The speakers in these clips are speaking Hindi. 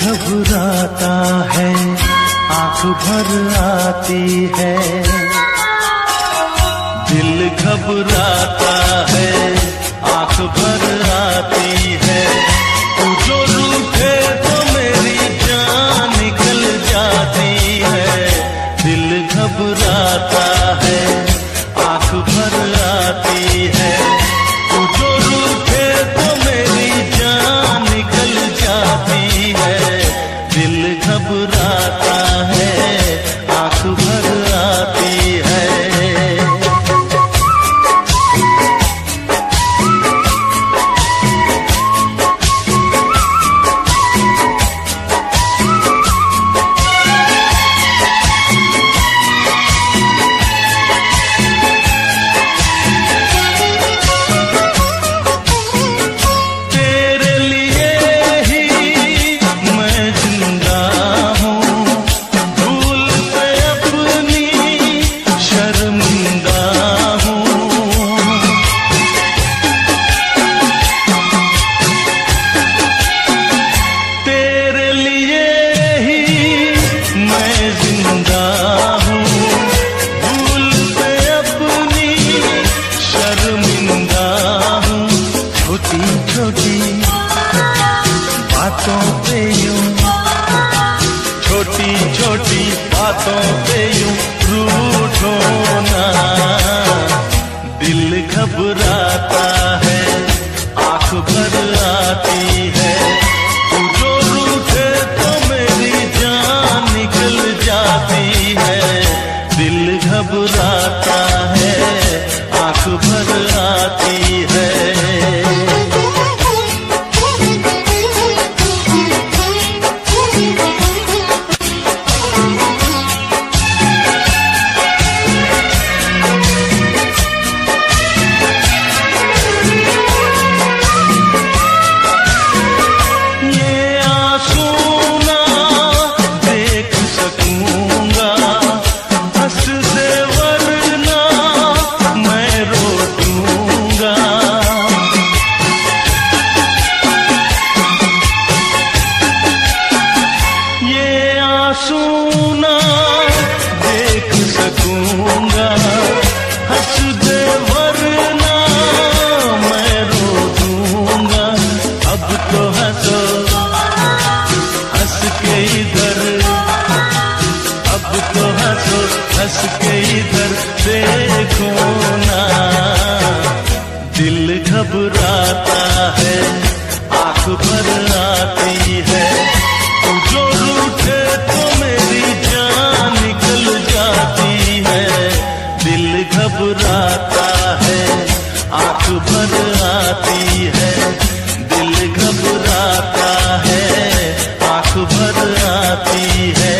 घबराता है, आंख भर आती है। दिल घबराता है, आंख भर आती है। तू जो रूठे तो मेरी जान निकल जाती है। दिल घबराता है, आंख भर आती है। तू जो रूठे तो मेरी जान निकल जाती है। दिल घबराता है, आंख भर आती है। छोटी छोटी बातों पे यूं रूठो ना। दिल घबराता है, आंख भर आती है। तू जो रूठे तो मेरी जान निकल जाती है। दिल घबराता है, आंख भर आती है। सुना देख सकूंगा, हंस दे वरना मैं रो दूंगा। अब तो हंसो हंस के इधर, अब तो हंसो हंस के इधर देखो ना। दिल घबराता है, आंख भर आती है। तू जो रूठे तो मेरी जान निकल जाती है। दिल घबराता है, आंख भर आती है। दिल घबराता है, आंख भर आती है।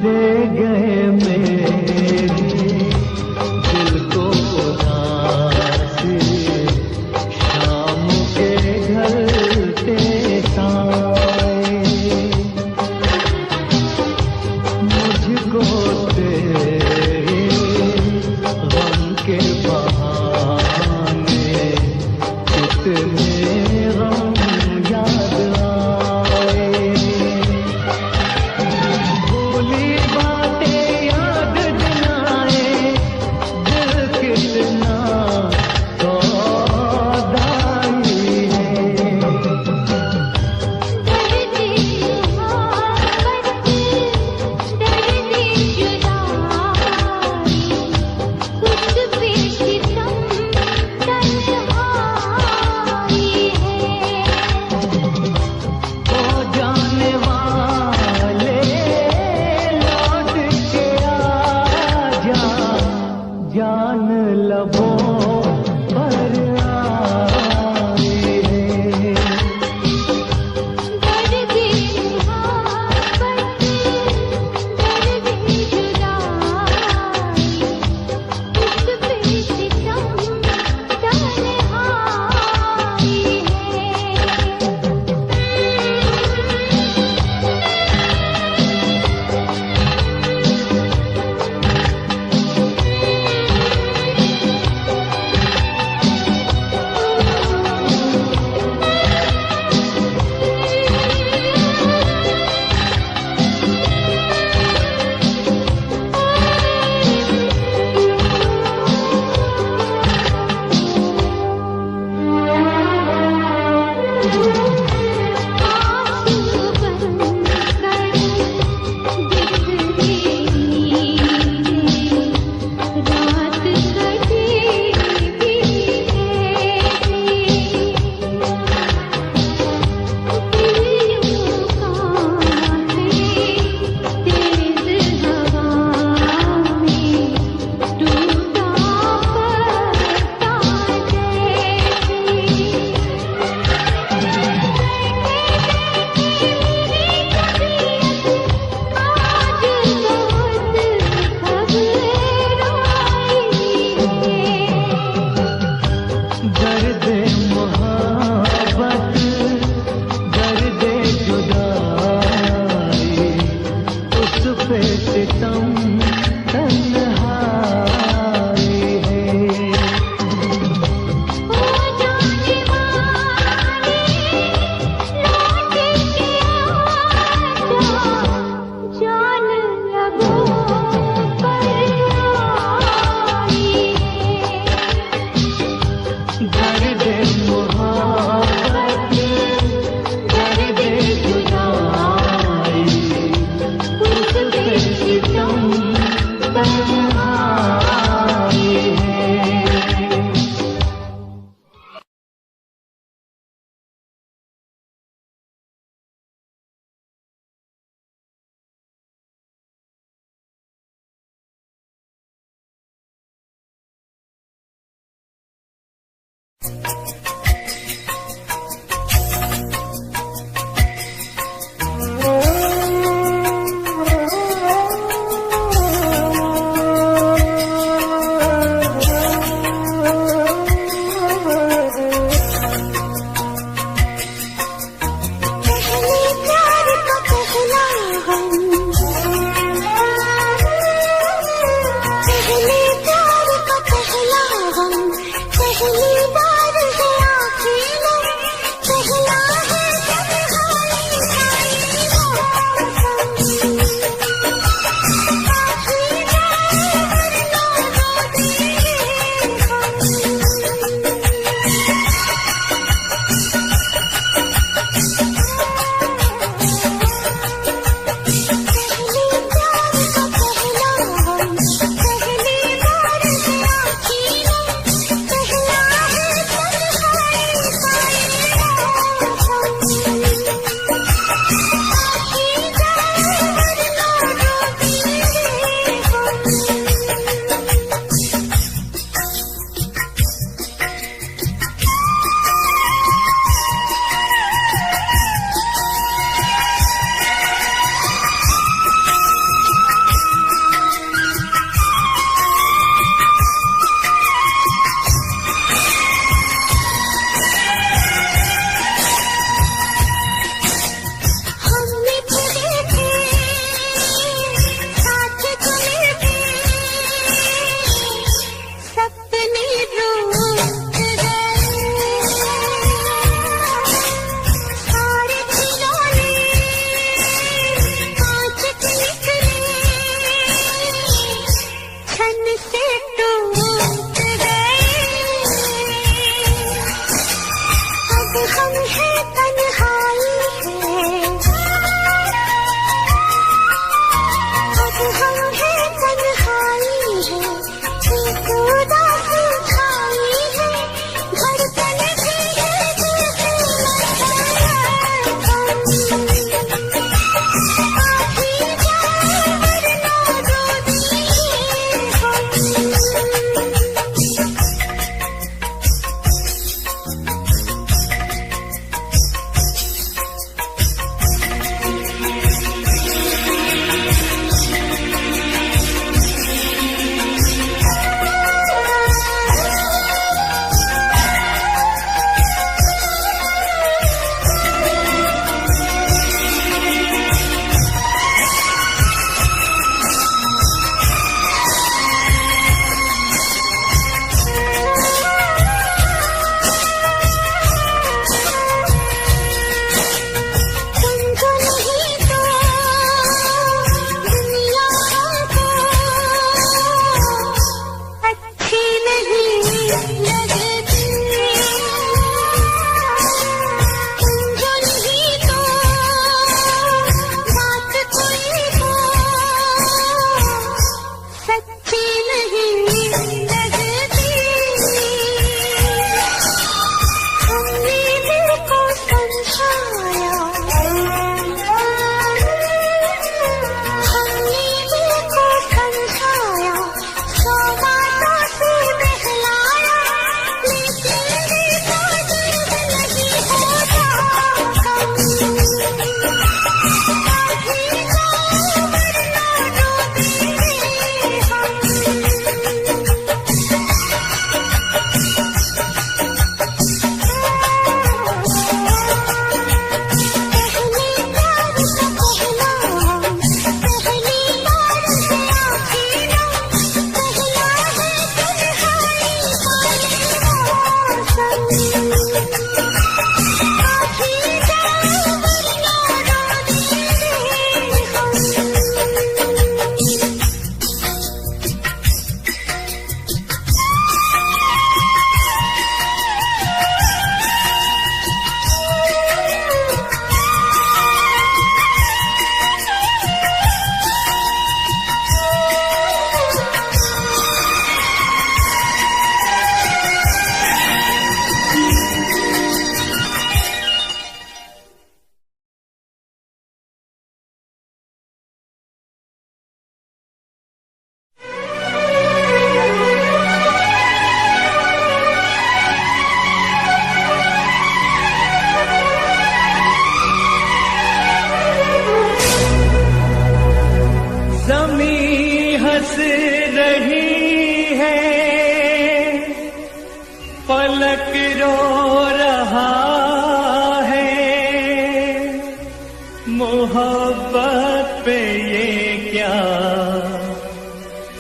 दे गए मेरे दिल को उदासी, शाम के ढलते साए मुझको तेरे गम के बहाने कितने गम याद आए। भूली बातें याद दिलाए, दिल कितना सौदाई है। जान लबों पर आई है। दर्द मोहब्बत, दर्द जुदाई, उस पे सितम तन्हाई दर्द मोहब्बत, दर्द जुदाई, उस पे सितम तन्हाई है। ओ जाने वाले लौट के आजा, जान लबों पर आई है। दर्द मोहब्बत, दर्द जुदाई, उस पे सितम तन्हाई है। पहली बार है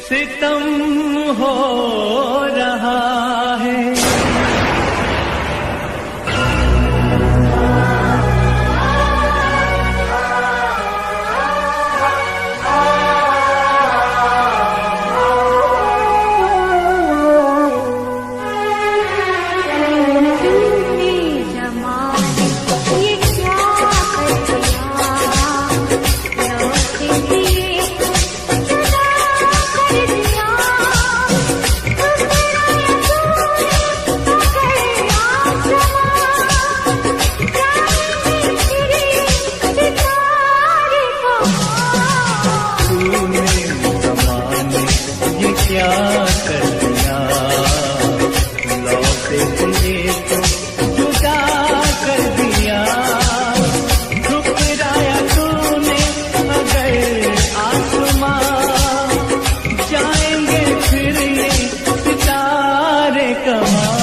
सितम हो रहा है। क्या कर दिया लौटे दिए तो जुदा कर दिया। ठुकराया तूने अगर आसमां, जाएंगे फिर ये सितारे कहाँ।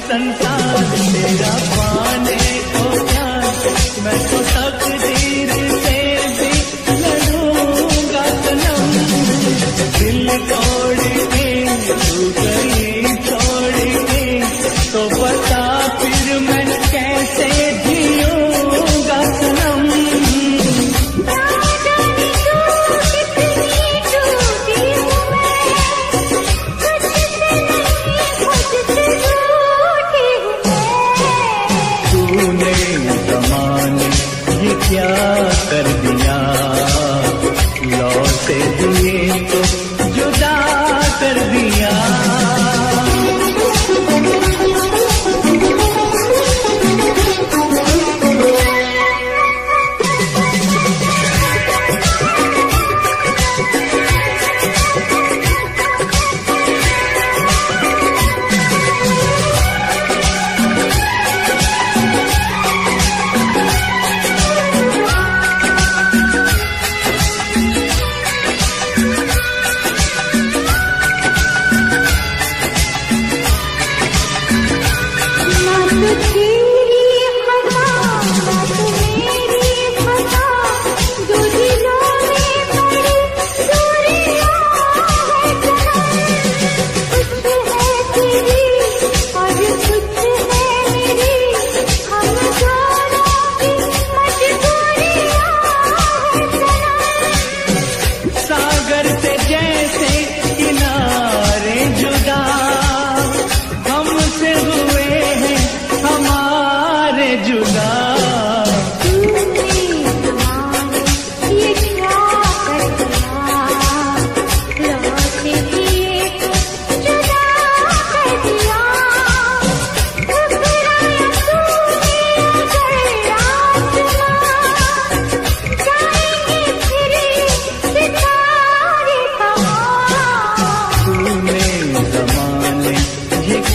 संसार तेरा पाने को क्या, मैं तो तकदीर से भी लड़ूंगा सनम। दिल तोड़ के तू गई छोड़ के, तो बता फिर मैं कैसे जीऊंगा सनम। क्या कर दिया लौटे दिए तो जुदा कर दिया।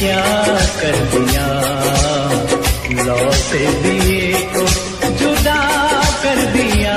क्या कर दिया लौटे दिए तो जुदा कर दिया।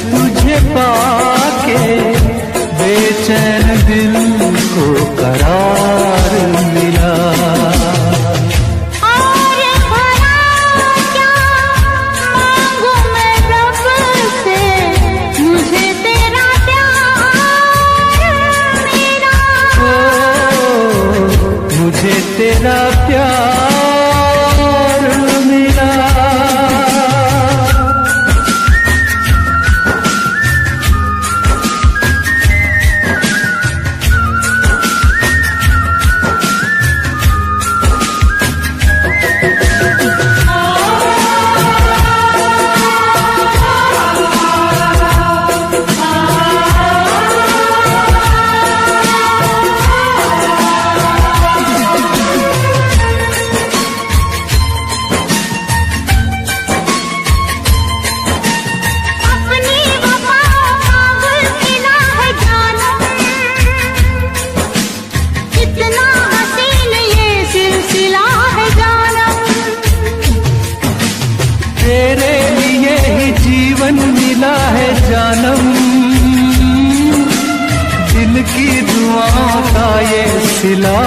तुझे पाके बेचैन दिल को करार मिला। और भला क्या मांगू मैं रब से, मुझे तेरा प्यार मिला। मुझे तेरा प्यार मिला। अपनी वफाओं का गुलखिला है जानम, कितना हसीन ये सिलसिला है जानम। तेरे लिए ही जीवन मिला है जानम, दिल की दुआओं का ये सिला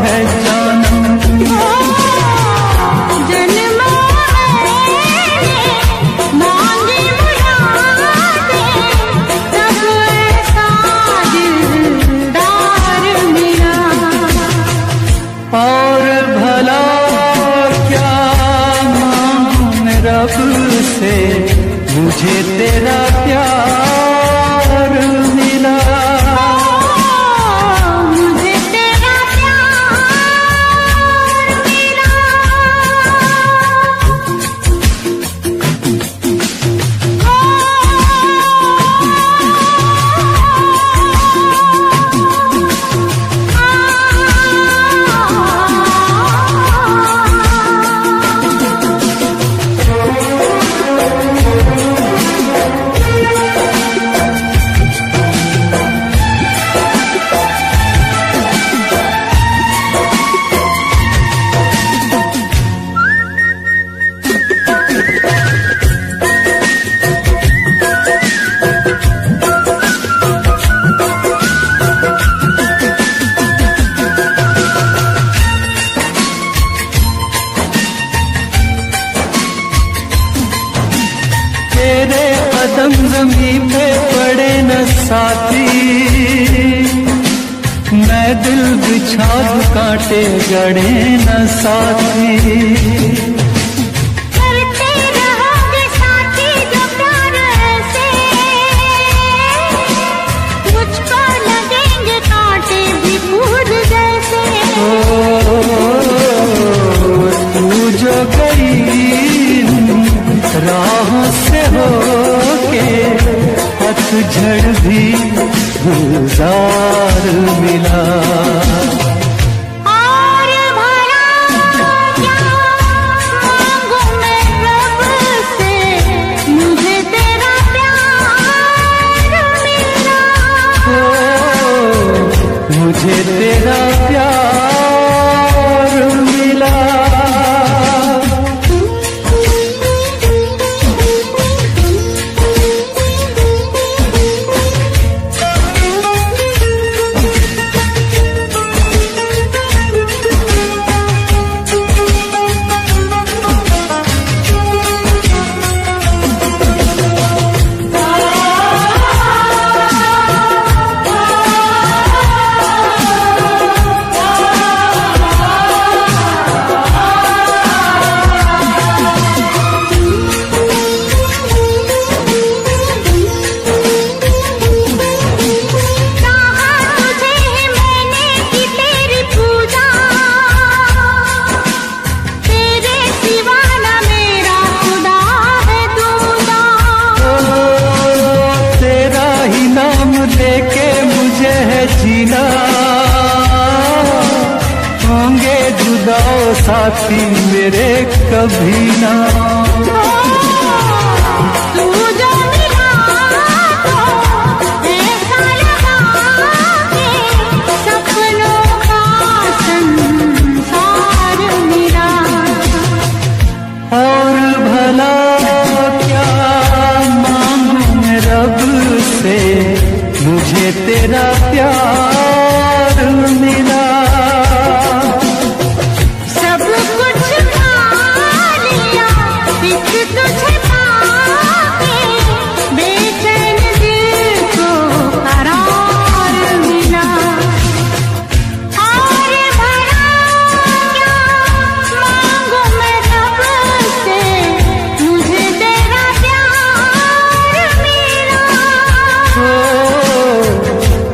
है जानम। जन्मों में मांगी मुरादें, तब ऐसा दिलदार मिला। और भला क्या मांगू मैं रब से, मुझे तेरा प्यार मिला। मुझे तेरा प्यार मिला। तेरे कदम ज़मीं पे पड़े न साथी, मैं दिल बिछा दूं कांटे गड़े न साथी। करते रहोगे साथी जो प्यार ऐसे, मुझको लगेंगे कांटे भी फूल जैसे। तू जो गई राहों से होके, पतझड़ भी गुलजार मिला। और भला क्या मांगू मैं रब से, मुझे तेरा प्यार मिला। मुझे तेरा प्यार मिला। साथी मेरे कभी ना। तू जो मिला तो ऐसा लगा के सपनों का संसार मिला। और भला क्या मांगू मैं तेरा प्यार मिला। सब कुछ पा लिया एक तुझे पाके, बेचैन दिल को करार मिला। और भला क्या मांगू मैं रब से, मुझे तेरा प्यार मिला।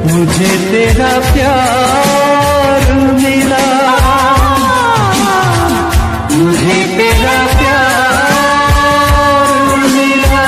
मुझे तेरा प्यार मिला, मुझे तेरा प्यार मिला।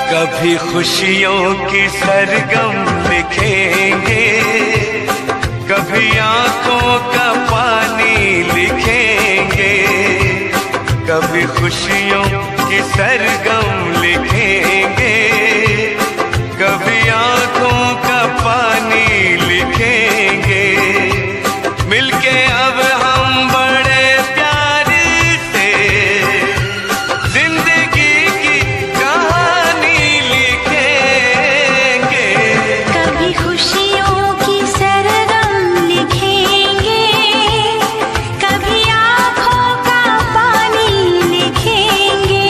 कभी खुशियों की सरगम लिखेंगे, कभी आंखों का पानी लिखेंगे। कभी खुशियों की सरगम लिखेंगे, कभी आंखों का पानी लिखेंगे। मिलके अब हम बड़े प्यार से जिंदगी की कहानी लिखेंगे। कभी खुशियों की सरगम लिखेंगे, कभी आँखों का पानी लिखेंगे।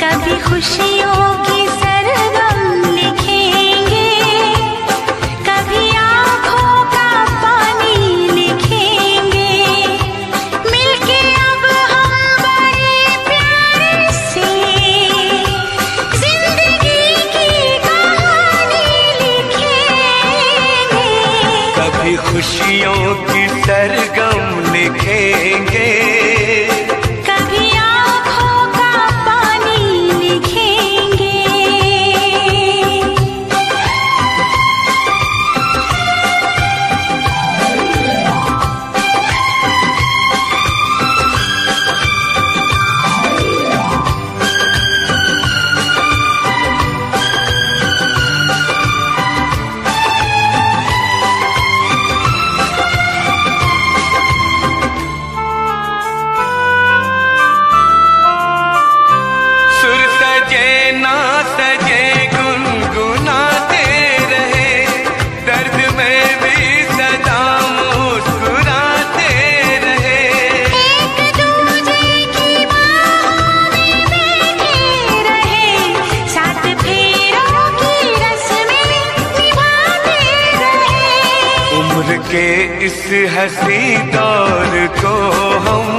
कभी खुशियों की सरगम लिखेंगे, कभी आँखों का पानी लिखेंगे। मिलके अब हम बड़े प्यार से जिंदगी की कहानी लिखेंगे। कभी खुशियों की सरगम लिखेंगे, कभी आँखों का पानी लिखेंगे। सुर सजे ना सजे गुनगुनाते रहे, दर्द में भी सदा मुस्कुराते रहे। एक दूजे की बाहों में बैठे रहे, साथ फेरों की रस्में निभाते रहे। उम्र के इस हंसी दौर को हम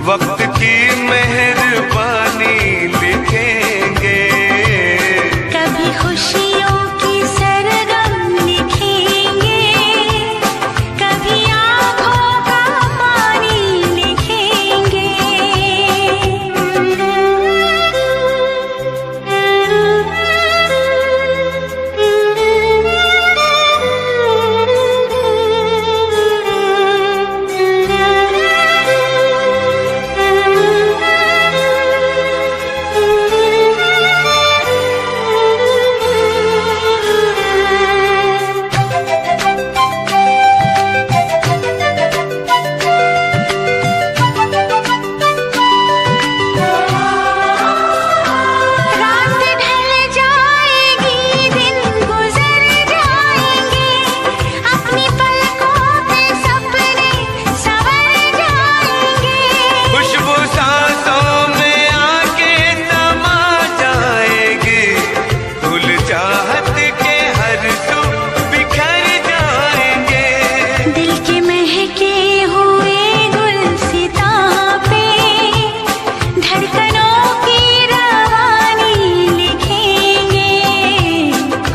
वक्त की मेहरबानी लिखेंगे। कभी खुशियों की सरगम लिखेंगे, कभी आँखों का पानी लिखेंगे।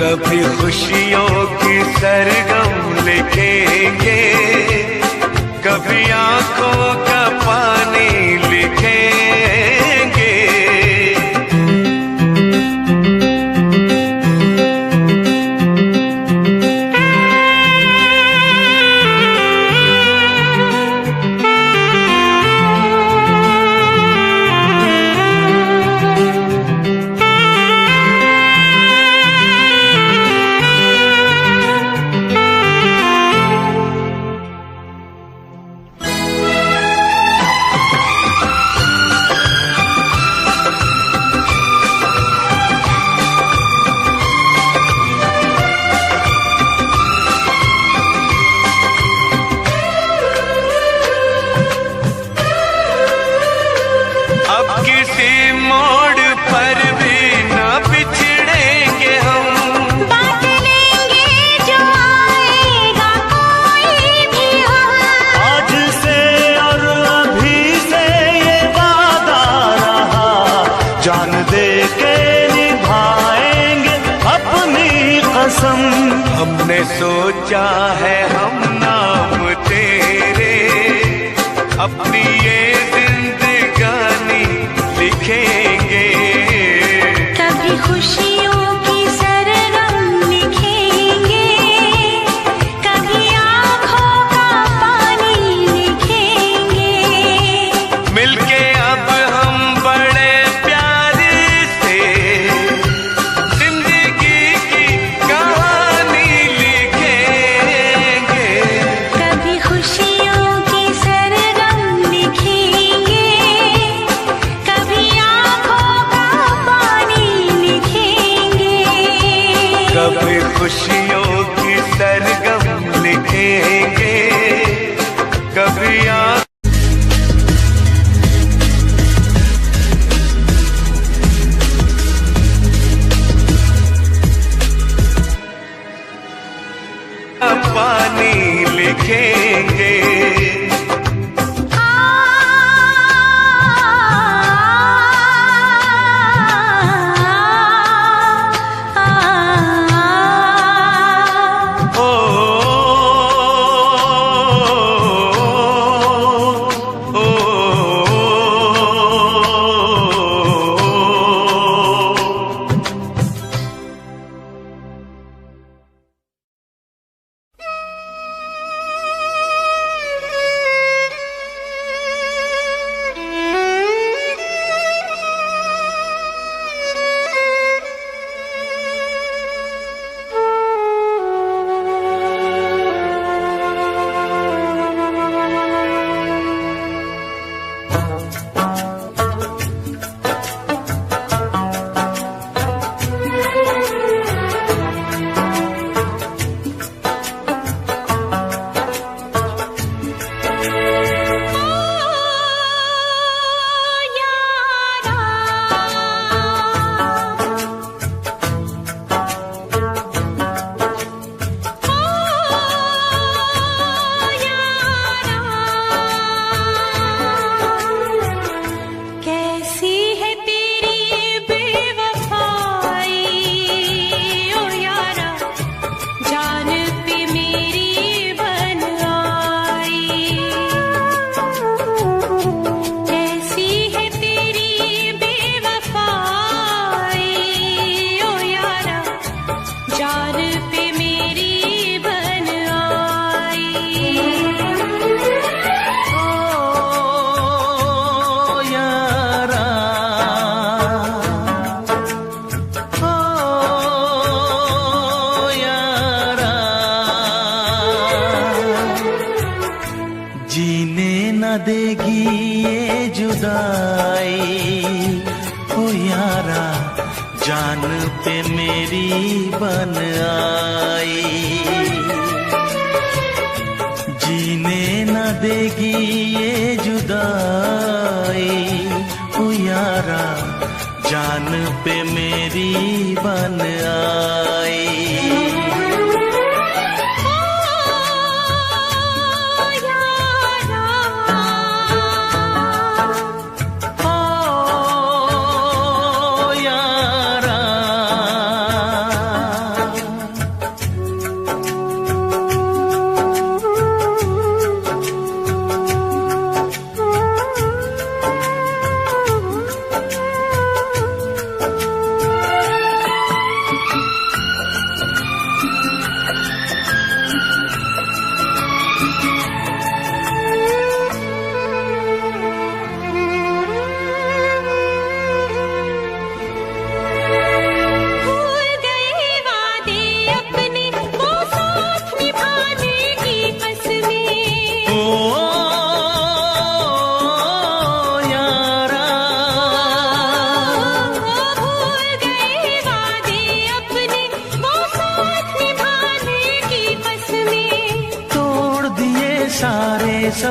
कभी खुशियों की सरगम लिखेंगे, कभी आंखों का पानी लिखेंगे। हमने सोचा है हम नाम तेरे अपनी ये जिंदगानी लिखेंगे, कभी खुशियों की सरगम लिखेंगे, कभी आँखों का पानी लिखेंगे। मिलके अब हम बड़े प्यार से जिंदगी की कहानी लिखेंगे, कभी खुशियों की सरगम लिखेंगे, कभी आँखों का पानी लिखेंगे। कभी खुशियों की सरगम लिखेंगे, कभी पानी लिखेंगे। देगी ये जुदाई, ओ यारा जान पे मेरी बन आई। जीने न देगी ये जुदाई, ओ यारा जान पे मेरी बन आई।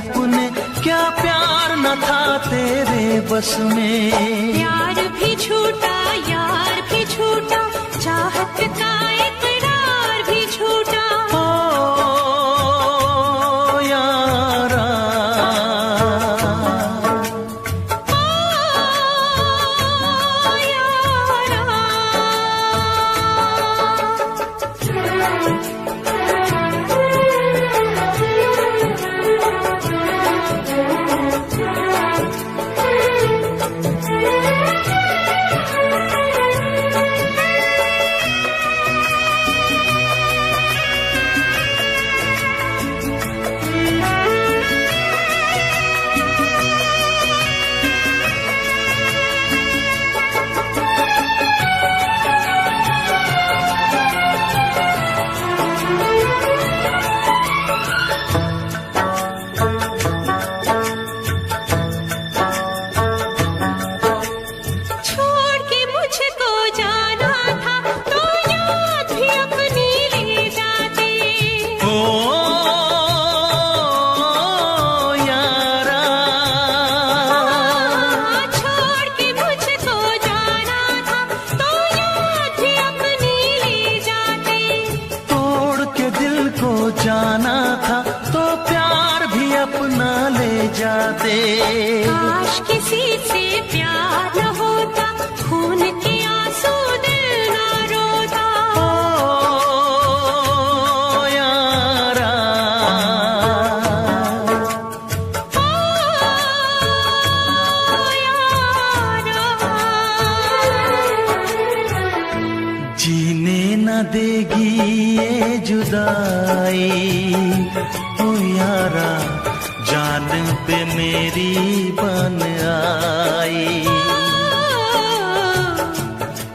अपने, क्या प्यार न था तेरे बस में। प्यार भी झूठा, यार भी झूठा, चाहत का इकरार भी झूठा। ओ यारा, ओ यारा। जाना था तो प्यार भी अपना ले जाते। काश किसी से प्यार न होता, खून के आंसू दिल न रोता। ओ यारा, ओ यारा। जीने न देगी ये जुदाई, ओ यारा जान पे मेरी बन आई।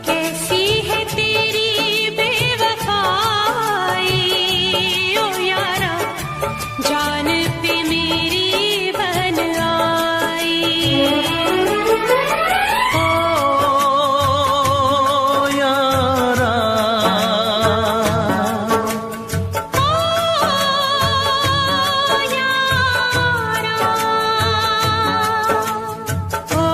कैसी है तेरी बेवफाई, ओ यारा जान पे मेरी बन आई। ओ यारा, ओ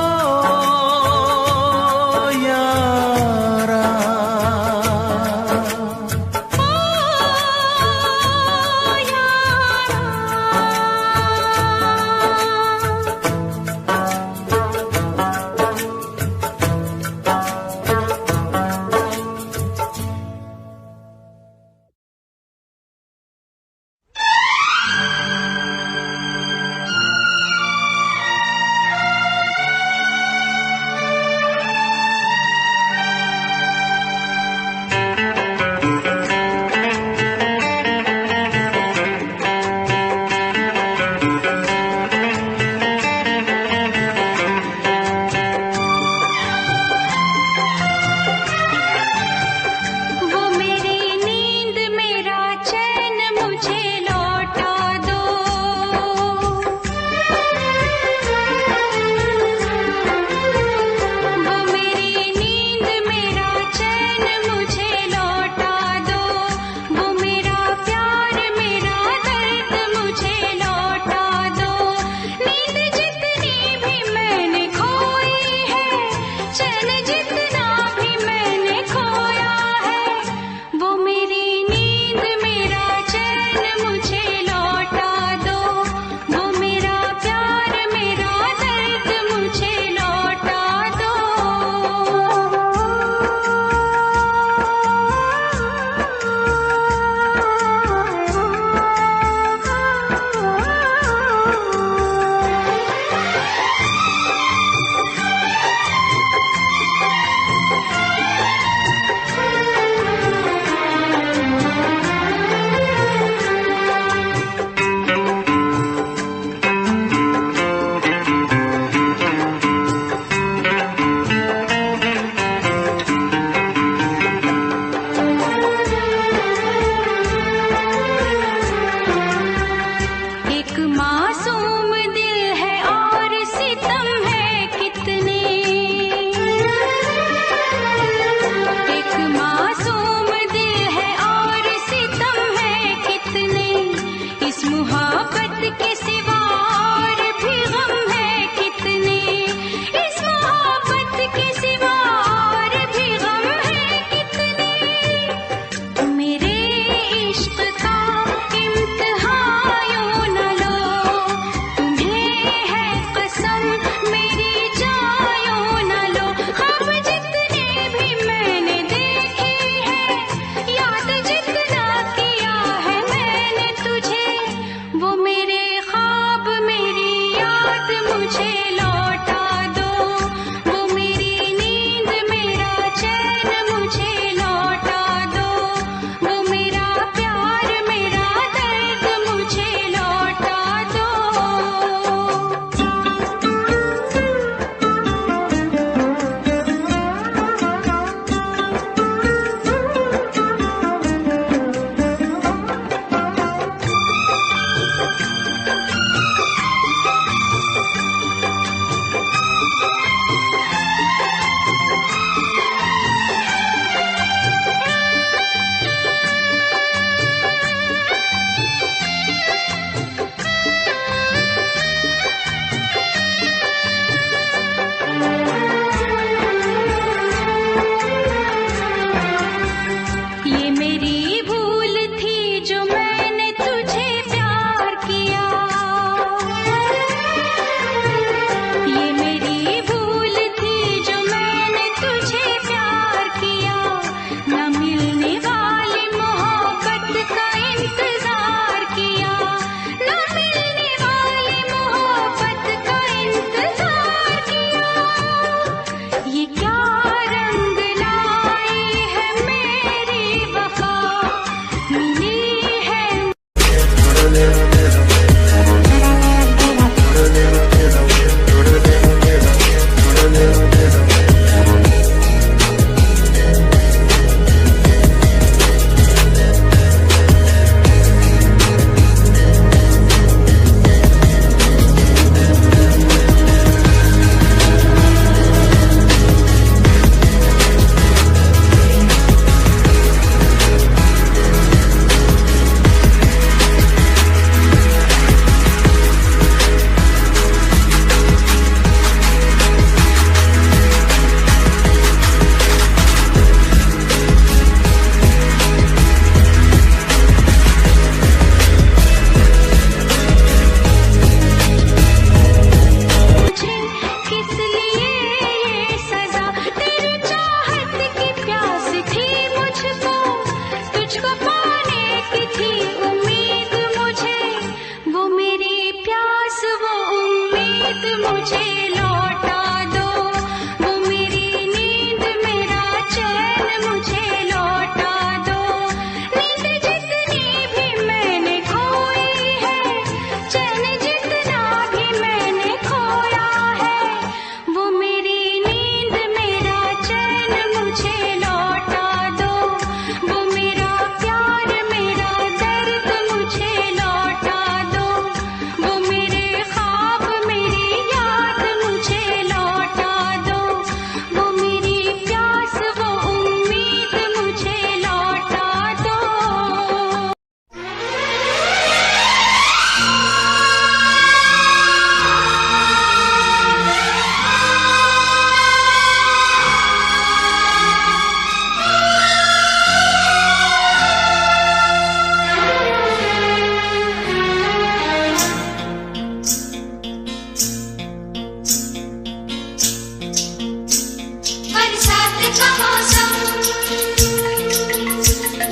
का मौसम,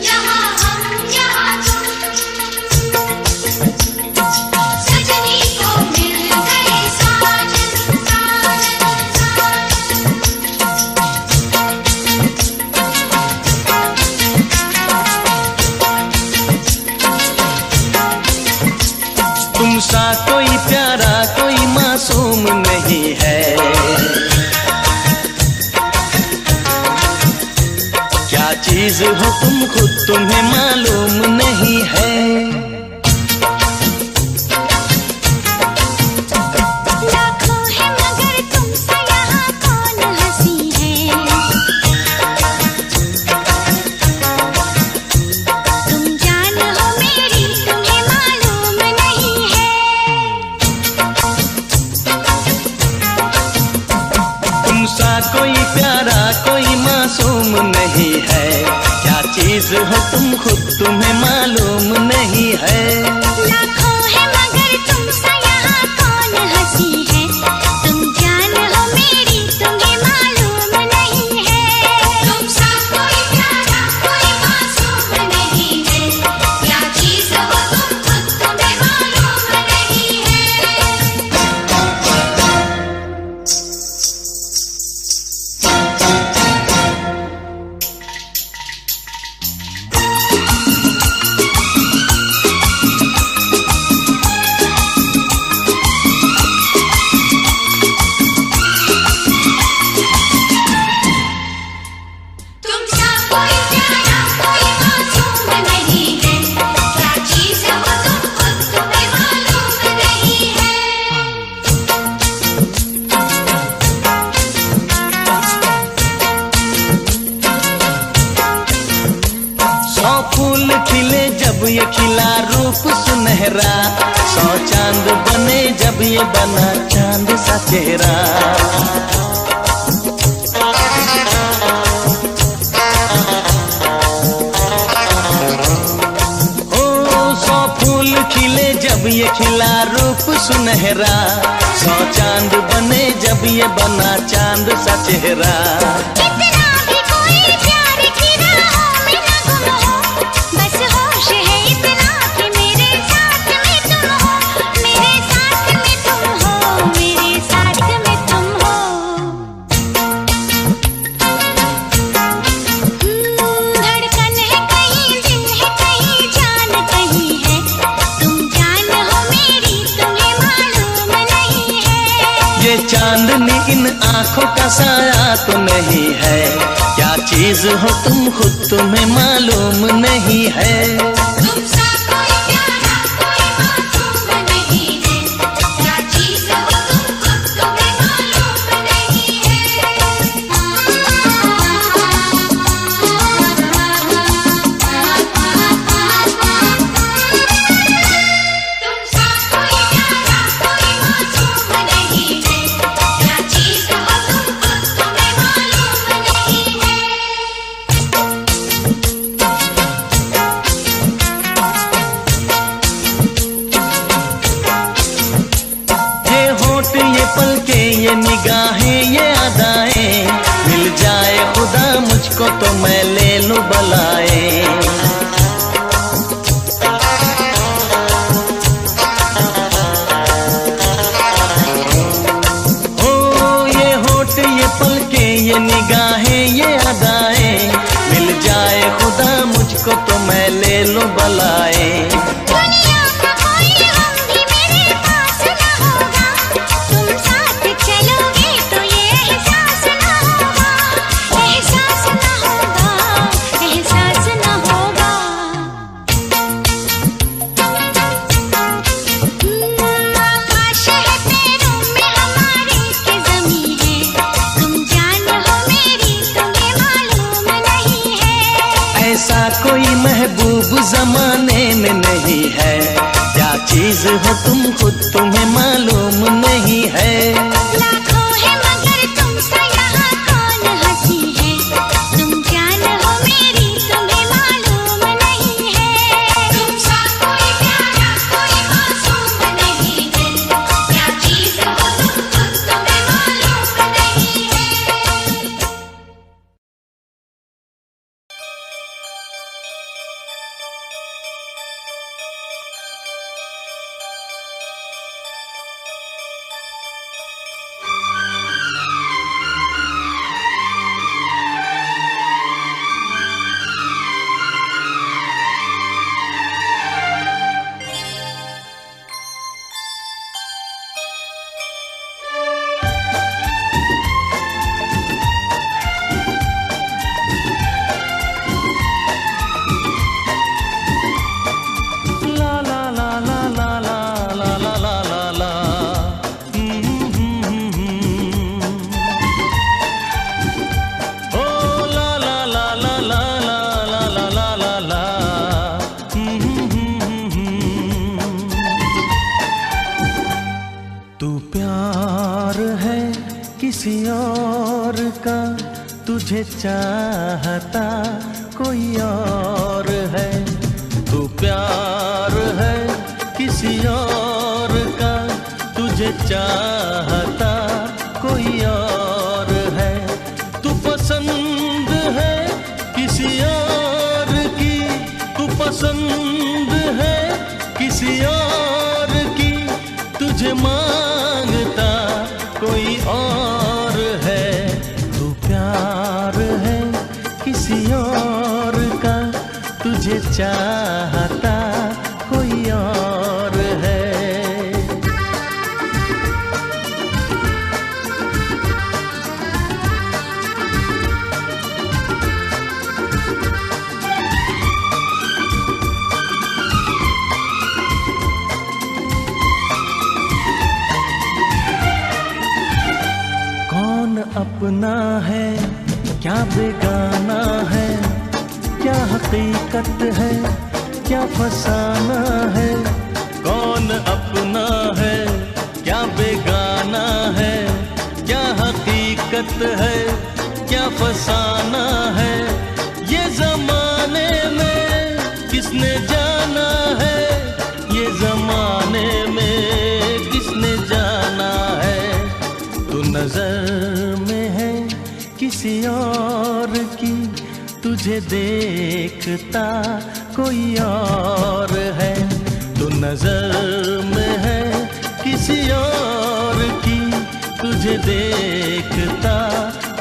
यहाँ हम यहाँ तुम, सजनी को मिल गए साजन साजन साजन। तुम सा कोई प्यारा कोई मासूम नहीं है, क्या चीज हो तुम खुद तुम्हें मालूम नहीं है। लाखों है मगर तुमसे यहाँ कौन हंसी है, तुम जान हो मेरी तुम्हें मालूम नहीं है। तुम सा कोई प्यारा कोई मासूम नहीं है, क्या चीज हो तुम खुद तुम्हें मालूम नहीं है। लाखों है मगर तुमसे यहाँ कौन हंसी है, तुम जान हो मेरी तुम्हें मालूम नहीं है। तुम सा कोई प्यारा कोई मासूम नहीं है, क्या चीज हो तुम खुद तुम्हें मालूम नहीं है। तुम सा कोई प्यारा कोई मासूम नहीं है, क्या चीज हो तुम खुद तुम्हें मालूम नहीं है। 100 फूल खिले जब ये खिला रूप सुनहरा, 100 चांद बने जब ये बना चांद सा चेहरा। ओ 100 फूल खिले जब ये खिला रूप सुनहरा, 100 चांद बने जब ये बना चांद सा चेहरा। कितना भी कोई प्यार की राहों में न गुम हो, बस होश है इतना कि मेरे साथ में तुम हो, मेरे साथ में तुम हो, मेरे साथ में तुम हो। धड़कन है कहीं दिल है कहीं जान कहीं है, तुम जान हो मेरी तुम्हें मालूम नहीं है। ये चांदनी इन आंखों का साया तो नहीं है, क्या चीज हो तुम खुद तुम्हें मालूम नहीं है। तुम सा कोई प्यारा कोई मासूम नहीं है, क्या चीज हो तुम खुद तुम्हें मालूम नहीं है। तुम सा कोई प्यारा कोई मासूम नहीं है, क्या चीज हो तुम खुद तुम्हें मालूम नहीं है। ये होठ ये पलके ये निगाहें ये अदाएं, मिल जाए खुदा मुझको तो मैं ले लूं बलाए। ओ ये होठ ये पलके ये निगाहें ये अदाएं, मिल जाए खुदा मुझको तो मैं ले लूं बलाए। दुनिया का कोई गम भी मेरे पास न होगा, तुम साथ चलोगे तो ये एहसास न होगा, एहसास न होगा, एहसास न होगा। आकाश है पैरों में हमारे के ज़मीं है, तुम जान हो मेरी तुम्हें मालूम नहीं है। ऐसा कोई महबूब जमाने में नहीं है, क्या चीज हो तुम खुद तुम्हें मालूम नहीं है। लाखों है मगर तुमसे यहाँ कौन हंसी है, तुम जान हो मेरी तुम्हें मालूम नहीं है। तुम सा कोई प्यारा कोई मासूम नहीं है, क्या चीज हो तुम खुद तुम्हें मालूम नहीं है। तुझे चाहता कोई और है। तू प्यार है किसी और का, तुझे चाहता कोई और है। तू पसंद है किसी और की, तू पसंद है किसी और की, तुझे मांगता कोई और है। तू प्यार है किसी और का, तुझे चाहता कोई और है। कौन अपना है क्या बेगाना है, क्या हकीकत है क्या फसाना है। कौन अपना है क्या बेगाना है, क्या हकीकत है क्या फसाना है। ये जमाने में किसने जाना है, ये जमाने में किसने जाना है। तू नजर में है किसी और की, तुझे देखता कोई और है। तू नजर में है किसी और की, तुझे देखता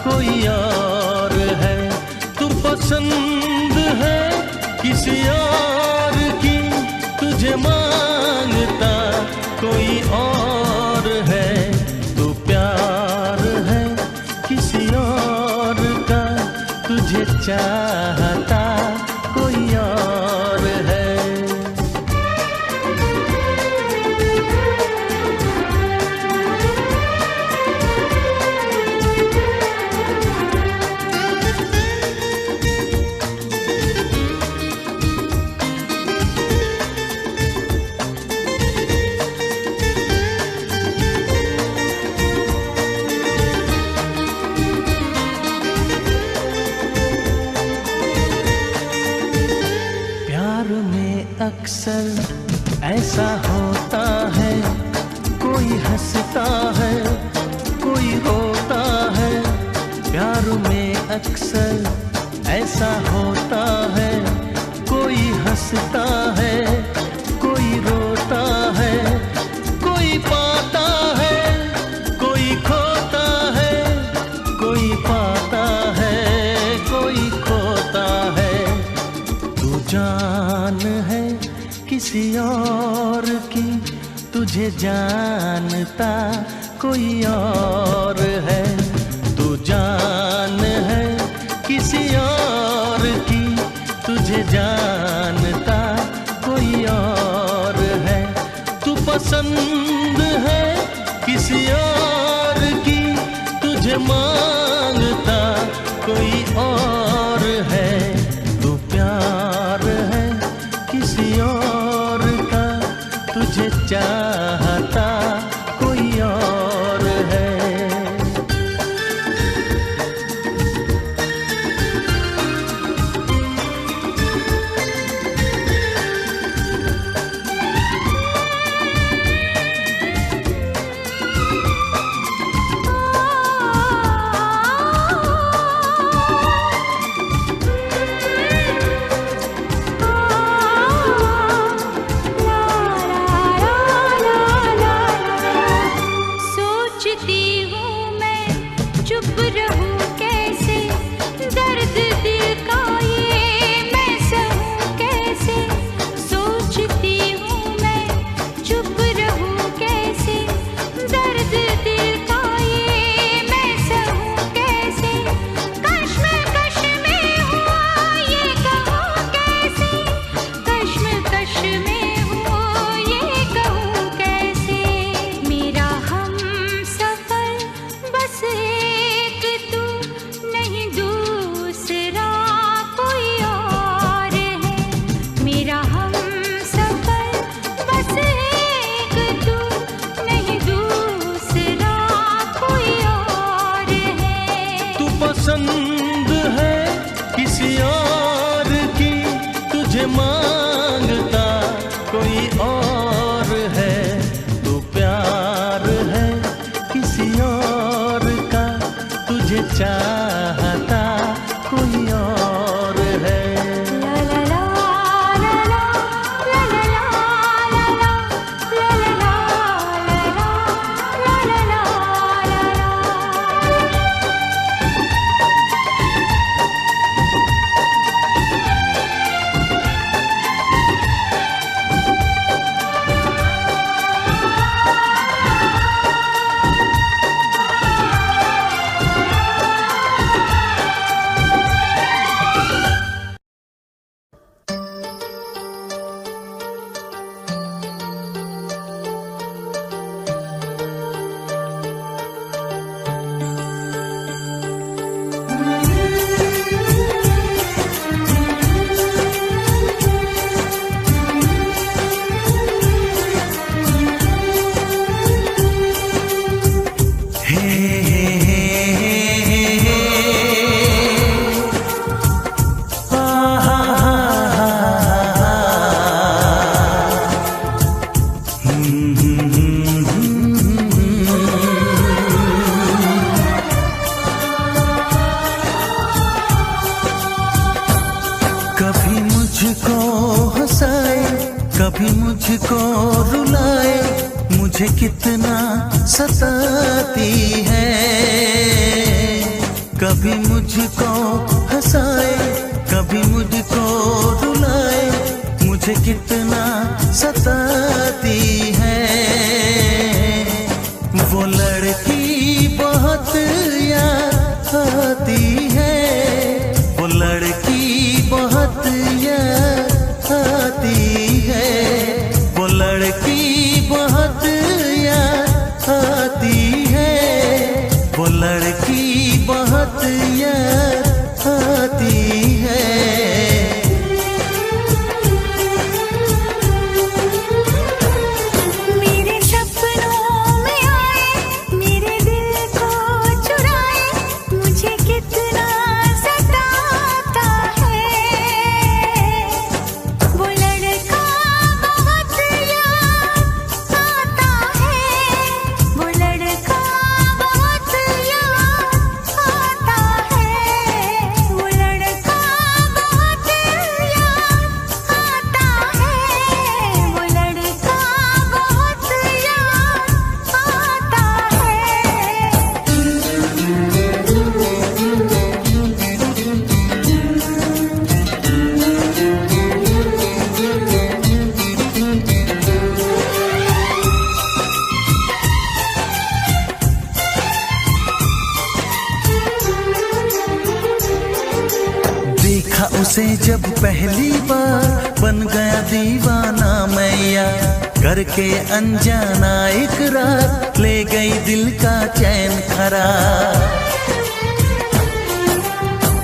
कोई और है। तू पसंद है किसी और की, तुझे मांगता कोई और है। तू प्यार है किसी और का, तुझे चाहता कोई और है। अक्सर ऐसा होता है, कोई हंसता है कोई रोता है। प्यार में अक्सर ऐसा होता है, कोई हंसता है कोई रोता है। कोई पाता है कोई खोता है, कोई पाता है कोई खोता है। तू जान है किसी और की, तुझे जानता कोई और है। तू जान है किसी और की, तुझे जानता कोई और है। तू पसंद है किसी और की, तुझे मांगता कोई और है। तू प्यार है किसी और का, तुझे चाहता कोई और है। किसी और की तुझे मांगता कोई और है, तू प्यार है किसी और का, तुझे चाहता कोई और है। कभी मुझको हंसाए, कभी मुझको रुलाए, मुझे कितना सताती है। कभी मुझको हंसाए, कभी मुझको रुलाए, मुझे कितना सताती है। वो लड़की बहुत याद आती है, वो लड़की बहुत याद आती है, वो लड़की बहुत याद आती है, वो लड़की बहुत याद आती है। मेरे सपनों में आए, मेरे दिल को चुराए, मुझे कितना सताता है। वो लड़का बहुत याद आता है, वो लड़का बहुत याद आता है, वो लड़का बहुत याद आता है, वो लड़का बहुत देखा उसे जब पहली बार, बन गया दीवाना मैया, करके अनजाना इकरार, ले गई दिल का चैन खरार।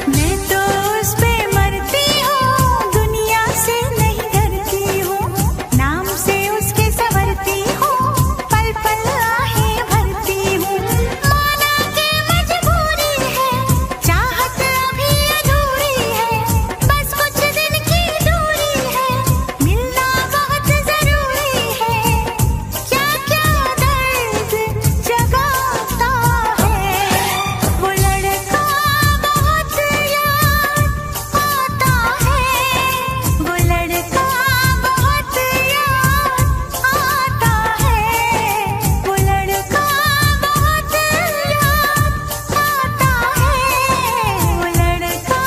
मैं तो उस पे मरती हूँ, दुनिया से नहीं डरती हूँ, नाम से उसके संवरती हूँ, पल पल आहें भरती हूँ। माना कि मजबूरी है, चाहत अभी अधूरी है, बस कुछ दिन की दूरी है, मिलना बहुत जरूरी है। क्या क्या दर्द जगाता है, वो लड़का बहुत याद आता है, वो लड़का बहुत याद आता है, वो लड़का बहुत याद आता है, वो लड़का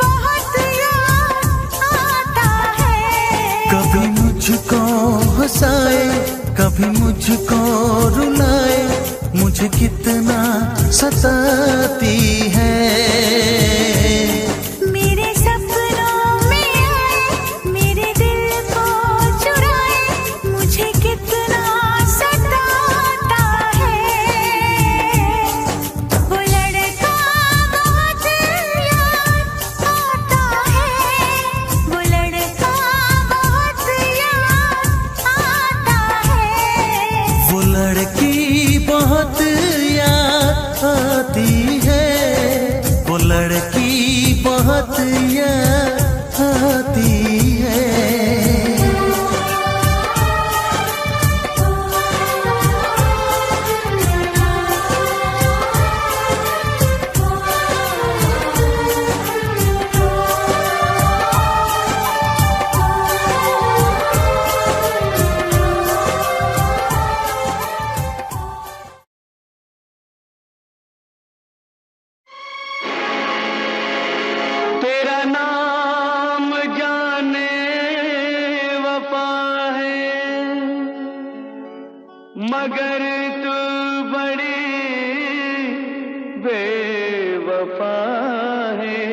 बहुत याद आता है। कभी मुझको हंसाए, कभी मुझको रुलाए, मुझे कितना सताती है। मेरे सपनों में आए, मेरे दिल को चुराए, मुझे कितना सताता है। वो लड़का बहुत याद आता है, वो लड़का बहुत याद आता है। वो लड़की बहुत याद आती है, बहुत याद आती है। तेरा नाम जाने वफा है, मगर तू बड़ी बेवफा है।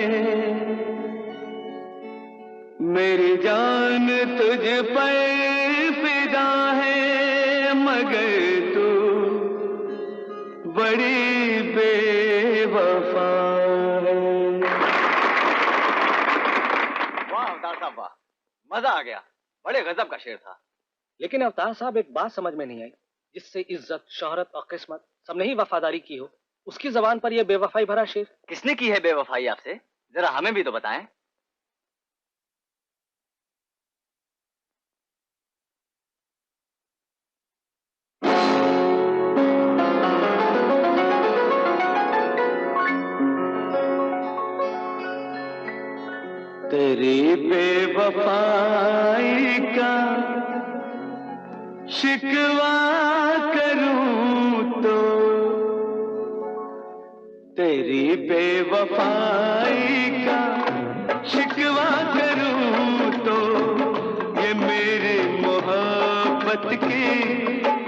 मेरी जान तुझ पर फिदा है, मगर तू बड़ी बेवफा है। वाह अवतार साहब वाह, मजा आ गया। बड़े गजब का शेर था। लेकिन अवतार साहब एक बात समझ में नहीं आई, जिससे इज्जत, शोहरत और किस्मत सबने ही वफादारी की हो, उसकी जबान पर यह बेवफाई भरा शेर। किसने की है बेवफाई आपसे? जरा हमें भी तो बताएं। तेरी बेवफाई का शिकवा करूं तो, तेरी बेवफाई का शिकवा करूं तो, ये मेरी मोहब्बत की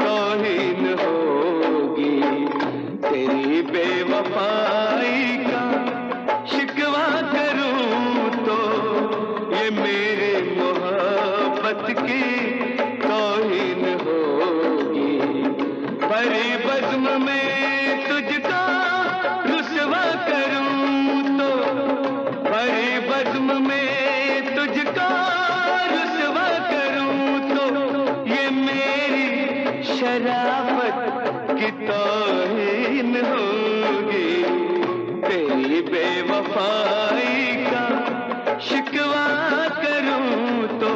तौहीन होगी। तेरी बेवफाई का शिकवा करूं तो, ये मेरे मोहब्बत की तौहीन होगी। भरी बज़्म में तुझको रुसवा करूं तो, भरी बज़्म में तुझको रुसवा करूं तो, ये मेरी शराफत की तौहीन होगी। तेरी बेवफाई का शिकवा करूं तो,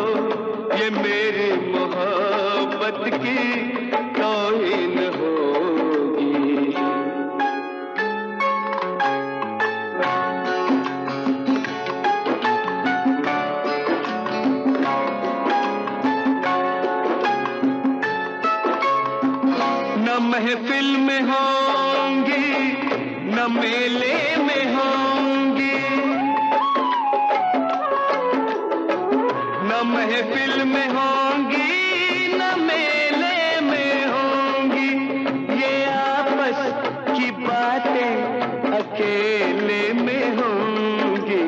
ये मेरी मोहब्बत की तौहीन होगी। न महफिल में होंगी, न मेले में होंगी, न महफिल में होंगी, न मेले में होंगी। ये आपस की बातें अकेले में होंगी।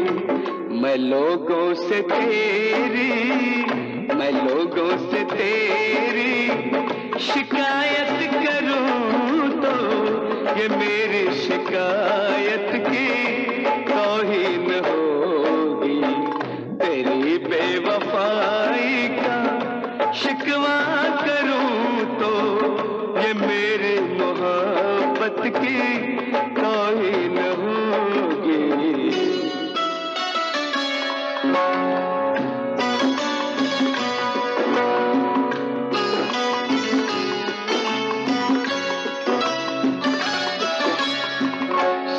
मैं लोगों से तेरी, मैं लोगों से तेरी शिकायत करूं तो, ये मेरी शिकायत की तौहीन होगी। तेरी बेवफाई का शिकवा करूं तो, ये मेरी मोहब्बत की तौहीन होगी।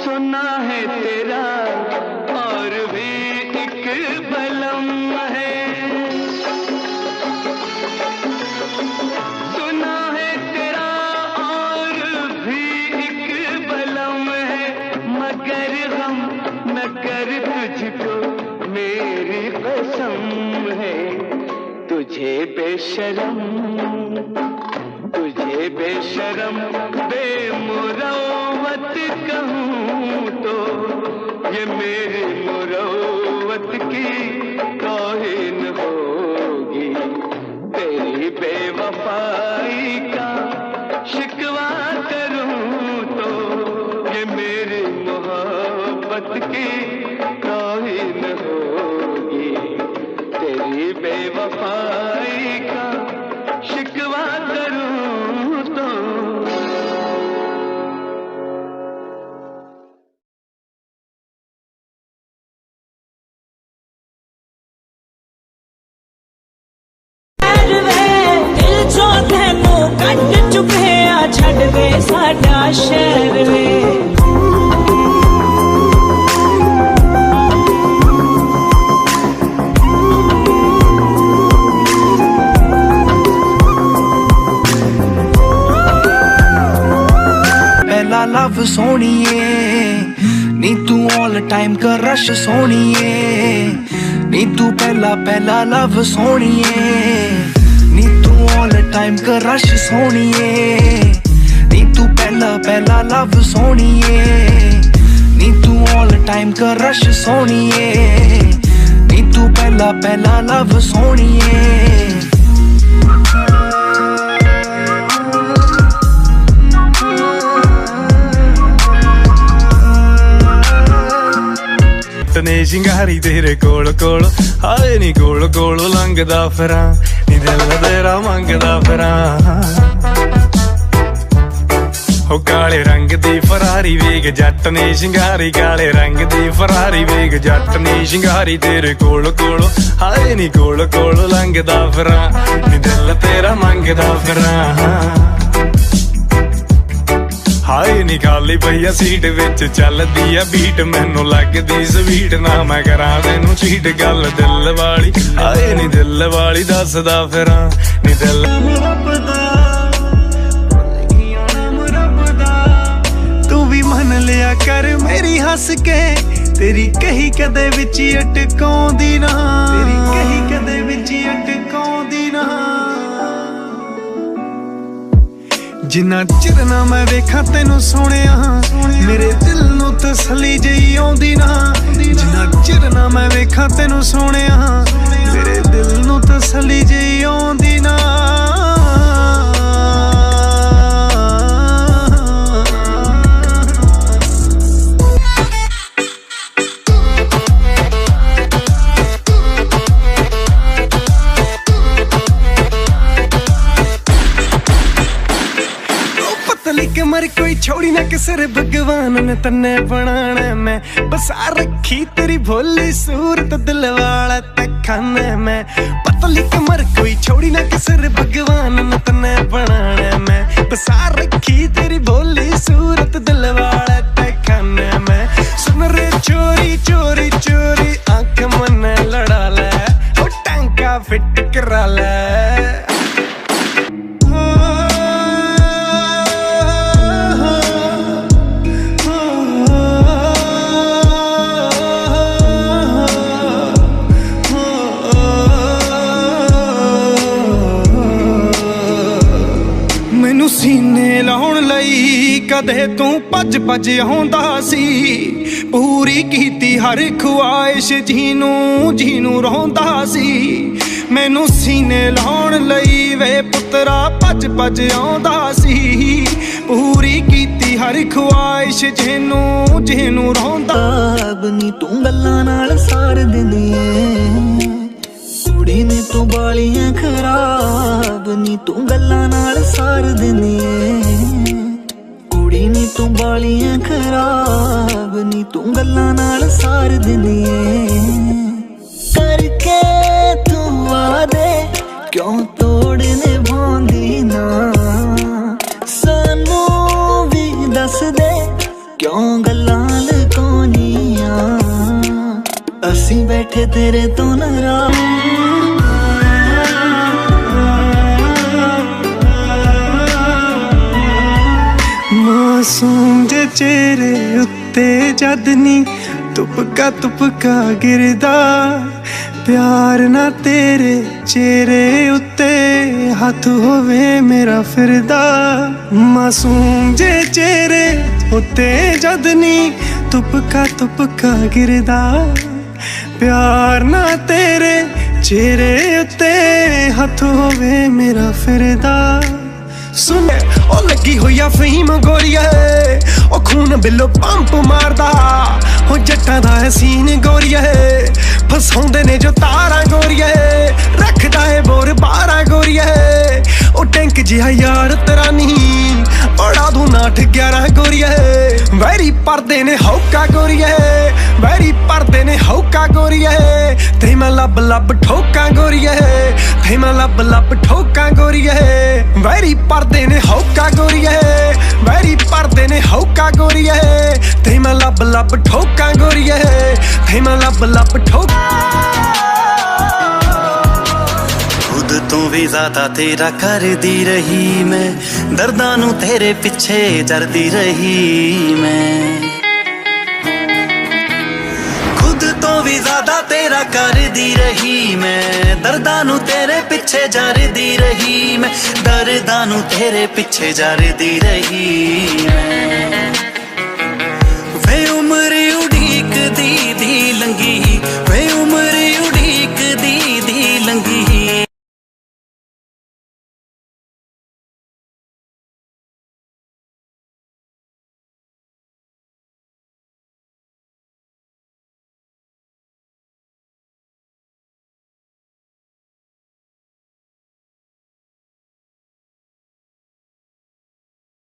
सुना है तेरा और भी एक बलम है, सुना है तेरा और भी एक बलम है, मगर हम न कर तुझको मेरी कसम है। तुझे बेशरम, तुझे बेशरम बेमुरव्वत कहूं तो, ये मेरी मुरव्वत की तौहीन होगी। तेरी बेवफाई का शिकवा करूं तो, ये मेरी मोहब्बत की तौहीन होगी। तेरी बेवफाई का शिकवा करूं तो। शहर वे। पहला लव सोनिए नी तू ऑल टाइम का रश सोनिए, नी तू पहला पहला लव सोनिए, नी तू ऑल टाइम का रश सोनिए, नी तू पहला पहला लव सोनिए, नी तू ऑल टाइम का रश सोनिए, नी तू पहला पहला लव सोनिए। ने शिंगारी तेरे कोल कोल हाए नी कोल कोल लंघदा फिरां नी दिल तेरा मंगदा फिरां। हो काले रंग दी फरारी वेग जट ने शिंगारी, काले रंग दी फरारी वेग जट ने शिंगारी तेरे कोल कोल हाए नी कोल कोल लंघदा फिरां नी दिल तेरा मंगदा फिरां। हाए नी खाली पई सीट विच चलदी आ बीट, मैनू लगदी स्वीट ना मैं करां तैनू चीट गल दिल वाली। हाए नी दिल वाली दसदा फिरां नी दिल तू भी मन लिया कर मेरी हंस के, तेरी कही कदे विच अटकाउंदी ना, तेरी कही कदे विच अटकाउंदी ना। जिन्ना चिर ना मैं वेखां तैनू सोहणिया मेरे दिल नू तसल्ली जई आउंदी ना, जिन्ना चिर ना मैं वेखां तैनू सोहणिया मेरे दिल नू तसल्ली जई आउंदी ना। मर कोई छोड़ी ना किसर भगवान ने तन्ने बनाना, मैं बसा रखी तेरी भोली सूरत दिल वाला तखाने में। पतली कमर कोई छोड़ी ना किसर भगवान ने तन्ने बनाना, मैं बसा रखी तेरी भोली सूरत दिल वाला तखाने में। सुन रे चोरी चोरी चोरी आंख मन लड़ा ले, ओ टांका फिट करा ले। सीने लाउण लई कदे तू भज भज आउंदा सी, पूरी कीती हर ख्वाहिश जीनू जीनू रोंदा सी। मैनू सीने लाउण लई वे पुत्रा भज भज आउंदा सी, पूरी कीती हर ख्वाहिश जीनू जीनू रोंदा। नी तू गल्लां नाल सार दिंदी ऐ कुड़ी ने तू बालियां खराब, नी तू गल्लां नाल सार दिंदी ऐ कुड़ी नी तू बालियां खराब, नी तू गल्लां नाल सार दिंदी ऐ। करके तू वादे क्यों तोड़ने भांदी ना, सानू भी दस दे क्यों गल्लां लुकाउणियां, असीं बैठे तेरे तो नाराज। मासूम जे चेहरे उत्ते जद नी तुपका गिरदा, प्यार ना तेरे चेहरे उत्ते हथ होवे मेरा फिरदा। मासूम जे चेहरे उत्ते जद नी तुपका गिरदा, प्यार ना तेरे चेहरे उत्ते हथ होवे मेरा फिरदा। सुन ओ लगी होई फहीम गोरिया, ओ खून बिलो पंप मारदा, ओ जट्टां दा हसीन गोरिया, फसाउंदे ने जो तारा गोरिया, रखदा है बोर बारा गोरिया, ओ टैंक जिहा यार तेरा नहीं बड़ा दू 8-11 गोरिए वैरी परदे ने हौका गोरिए वैरी परदे ने हौका गोरिए ते मैं लब लब ठोका गोरिए ते मैं लब लब ठोका गोरिए वैरी परदे ने हौका गोरिए वैरी परदे ने हौका गोरिए ते मैं लब लब ठोका गोरिए ते मैं लब लब ठोका खुद तो भी ज्यादा तेरा कर दी रही मैं दर्दां नू तेरे पिछे जरदी रही मैं खुद तो भी ज्यादा तेरा कर दी रही मैं दर्दां नू तेरे पिछे जरदी रही मैं दर्दां नू तेरे पिछे जरदी रही मैं वे उम्र उड़ीक दी लंगी